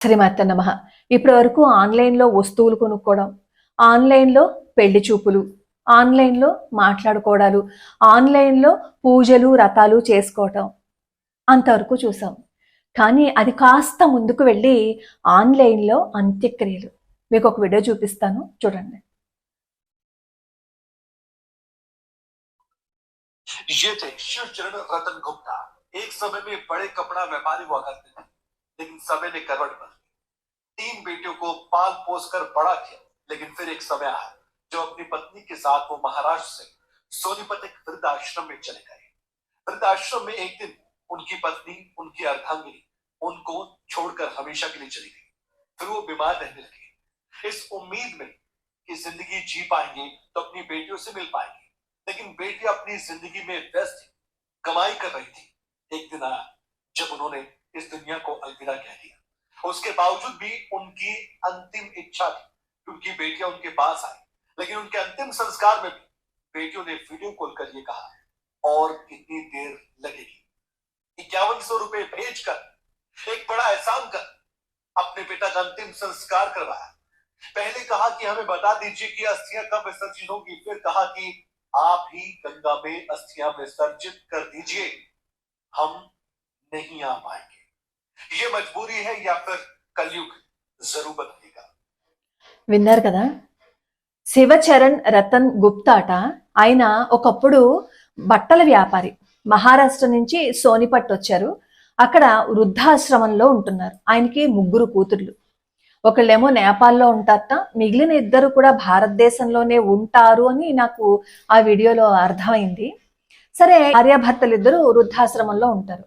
శ్రీమాత నమః. ఇప్పటి వరకు ఆన్లైన్లో వస్తువులు కొనుక్కోవడం, ఆన్లైన్లో పెళ్లి చూపులు, ఆన్లైన్లో మాట్లాడుకోవడాలు, ఆన్లైన్లో పూజలు వ్రతాలు చేసుకోవటం అంతవరకు చూసాం. కానీ అది కాస్త ముందుకు వెళ్ళి ఆన్లైన్లో అంత్యక్రియలు. మీకు ఒక వీడియో చూపిస్తాను, చూడండి. ये थे शिवचरण रतन गुप्ता। एक समय में बड़े कपड़ा व्यापारी हुआ करते थे, लेकिन समय ने करवट बदली। 3 बेटियों को पाल पोस कर बड़ा किया, लेकिन फिर एक समय आया जो अपनी पत्नी के साथ वो महाराष्ट्र से सोनीपत एक वृद्ध आश्रम में चले गए। वृद्ध आश्रम में एक दिन उनकी पत्नी, उनकी अर्धांगिनी उनको छोड़कर हमेशा के लिए चली गई। फिर वो बीमार रहने लगे, इस उम्मीद में कि जिंदगी जी पाएंगे तो अपनी बेटियों से मिल पाएंगे। लेकिन बेटी अपनी जिंदगी में व्यस्त कमाई कर रही थी। एक दिन आया जब उन्होंने इस दुनिया को अलविदा कह दिया। उसके बावजूद भी उनकी अंतिम इच्छा थी कि उनकी बेटियां उनके पास आए, लेकिन उनके अंतिम संस्कार में भी बेटियों ने वीडियो कॉल कर ये कहा, और कितनी देर लगेगी। 5100 रुपए भेजकर एक बड़ा एहसान कर अपने पिता का अंतिम संस्कार करवाया। पहले कहा कि हमें बता दीजिए कि अस्थियां कब विसर्जित होगी, फिर कहा कि आप ही गंगा में अस्थियां विसर्जित कर दीजिए, हम नहीं आ पाएंगे। ये मजबूरी है या फिर कलयुग जरूर बदलेगा। విన్నారు కదా, శివచరణ్ రతన్ గుప్తా అట. ఆయన ఒకప్పుడు బట్టల వ్యాపారి. మహారాష్ట్ర నుంచి సోనిపట్ వచ్చారు. అక్కడ వృద్ధాశ్రమంలో ఉంటున్నారు. ఆయనకి 3 కూతుర్లు. ఒకళ్ళేమో నేపాల్లో ఉంటారట, మిగిలిన 2 కూడా భారతదేశంలోనే ఉంటారు అని నాకు ఆ వీడియోలో అర్థమైంది. సరే, భార్యాభర్తలు 2 వృద్ధాశ్రమంలో ఉంటారు.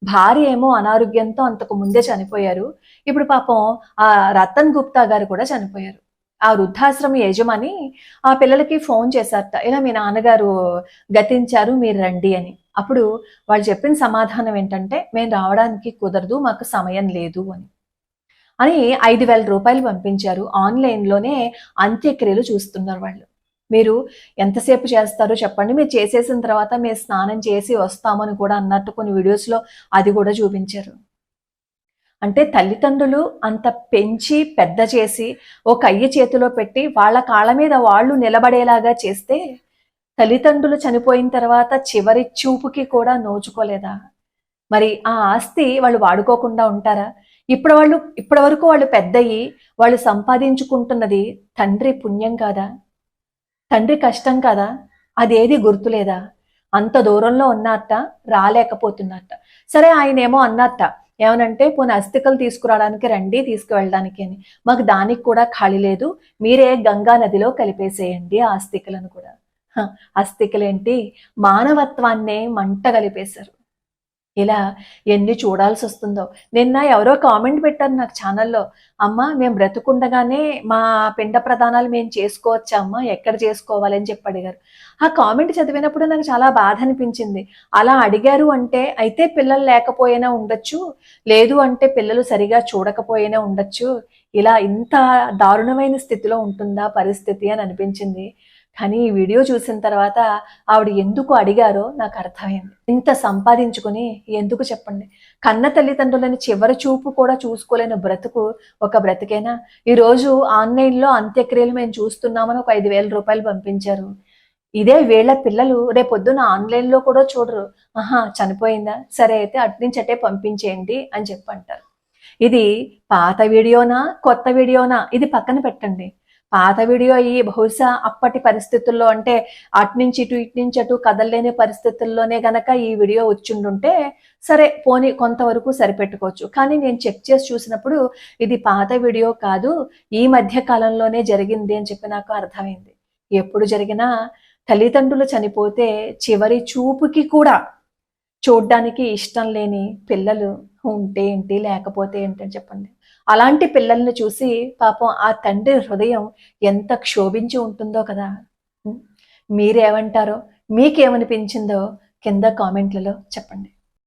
భార్య ఏమో అనారోగ్యంతో అంతకు ముందే చనిపోయారు. ఇప్పుడు పాపం ఆ రతన్ గుప్తా గారు కూడా చనిపోయారు. ఆ వృద్ధాశ్రమ యజమాని ఆ పిల్లలకి ఫోన్ చేశారట, ఇలా మీ నాన్నగారు గతించారు, మీరు రండి అని. అప్పుడు వాళ్ళు చెప్పిన సమాధానం ఏంటంటే, మేము రావడానికి కుదరదు, మాకు సమయం లేదు అని 5,000 రూపాయలు పంపించారు. ఆన్లైన్లోనే అంత్యక్రియలు చూస్తున్నారు వాళ్ళు. మీరు ఎంతసేపు చేస్తారో చెప్పండి, మీరు చేసేసిన తర్వాత మేము స్నానం చేసి వస్తామని కూడా అన్నట్టు కొన్ని వీడియోస్లో అది కూడా చూపించారు. అంటే తల్లిదండ్రులు అంత పెంచి పెద్ద చేసి ఒక అయ్య చేతిలో పెట్టి వాళ్ళ కాళ్ళ మీద వాళ్ళు నిలబడేలాగా చేస్తే తల్లిదండ్రులు చనిపోయిన తర్వాత చివరి చూపుకి కూడా నోచుకోలేదా? మరి ఆ ఆస్తి వాళ్ళు వాడుకోకుండా ఉంటారా? ఇప్పటి వరకు వాళ్ళు పెద్దయి వాళ్ళు సంపాదించుకుంటున్నది తండ్రి పుణ్యం కాదా? తండ్రి కష్టం కదా? అదేది గుర్తులేదా? అంత దూరంలో ఉన్నట్ట, రాలేకపోతున్నట్ట. సరే, ఆయన ఏమో అన్నట్ట, ఏమనంటే పోనీ అస్థికలు తీసుకురావడానికి రండి, తీసుకువెళ్ళడానికి అని. మాకు దానికి కూడా ఖాళీ లేదు, మీరే గంగా నదిలో కలిపేసేయండి ఆ అస్థికలను కూడా. అస్థికలేంటి, మానవత్వాన్నే మంట కలిపేశారు. ఇలా ఎన్ని చూడాల్సి వస్తుందో. నిన్న ఎవరో కామెంట్ పెట్టారు నాకు ఛానల్లో, అమ్మ మేము బ్రతుకుండగానే మా పిండ ప్రదానాలు మేము చేసుకోవచ్చా అమ్మ, ఎక్కడ చేసుకోవాలని చెప్పి అడిగారు. ఆ కామెంట్ చదివినప్పుడు నాకు చాలా బాధ అనిపించింది. అలా అడిగారు అంటే అయితే పిల్లలు లేకపోయినా ఉండొచ్చు, లేదు అంటే పిల్లలు సరిగా చూడకపోయినా ఉండొచ్చు. ఇలా ఇంత దారుణమైన స్థితిలో ఉంటుందా పరిస్థితి అని అనిపించింది. కానీ ఈ వీడియో చూసిన తర్వాత ఆవిడ ఎందుకు అడిగారో నాకు అర్థమైంది. ఇంత సంపాదించుకుని ఎందుకు చెప్పండి? కన్న తల్లిదండ్రులని చివరి చూపు కూడా చూసుకోలేని బ్రతుకు ఒక బ్రతికేనా? ఈరోజు ఆన్లైన్లో అంత్యక్రియలు మేము చూస్తున్నామని ఒక 5,000 రూపాయలు పంపించారు. ఇదే వీళ్ళ పిల్లలు రేపొద్దున ఆన్లైన్లో కూడా చూడరు. చనిపోయిందా, సరే అయితే అట్నుంచి అటే పంపించేయండి అని చెప్పి అంటారు. ఇది పాత వీడియోనా కొత్త వీడియోనా ఇది పక్కన పెట్టండి. పాత వీడియో అయ్యి బహుశా అప్పటి పరిస్థితుల్లో, అంటే అట్నుంచి ఇటు ఇట్నుంచి అటు కదలలేని పరిస్థితుల్లోనే గనక ఈ వీడియో వచ్చిండుంటే సరే పోనీ కొంతవరకు సరిపెట్టుకోవచ్చు. కానీ నేను చెక్ చేసి చూసినప్పుడు ఇది పాత వీడియో కాదు, ఈ మధ్య కాలంలోనే జరిగింది అని చెప్పి నాకు అర్థమైంది. ఎప్పుడు జరిగినా తల్లిదండ్రులు చనిపోతే చివరి చూపుకి కూడా చూడ్డానికి ఇష్టం లేని పిల్లలు ఉంటే ఏంటి, లేకపోతే ఏంటని చెప్పండి. అలాంటి పిల్లల్ని చూసి పాపం ఆ తండ్రి హృదయం ఎంత క్షోభించి ఉంటుందో కదా. మీరేమంటారో, మీకేమనిపించిందో కింద కామెంట్లలో చెప్పండి.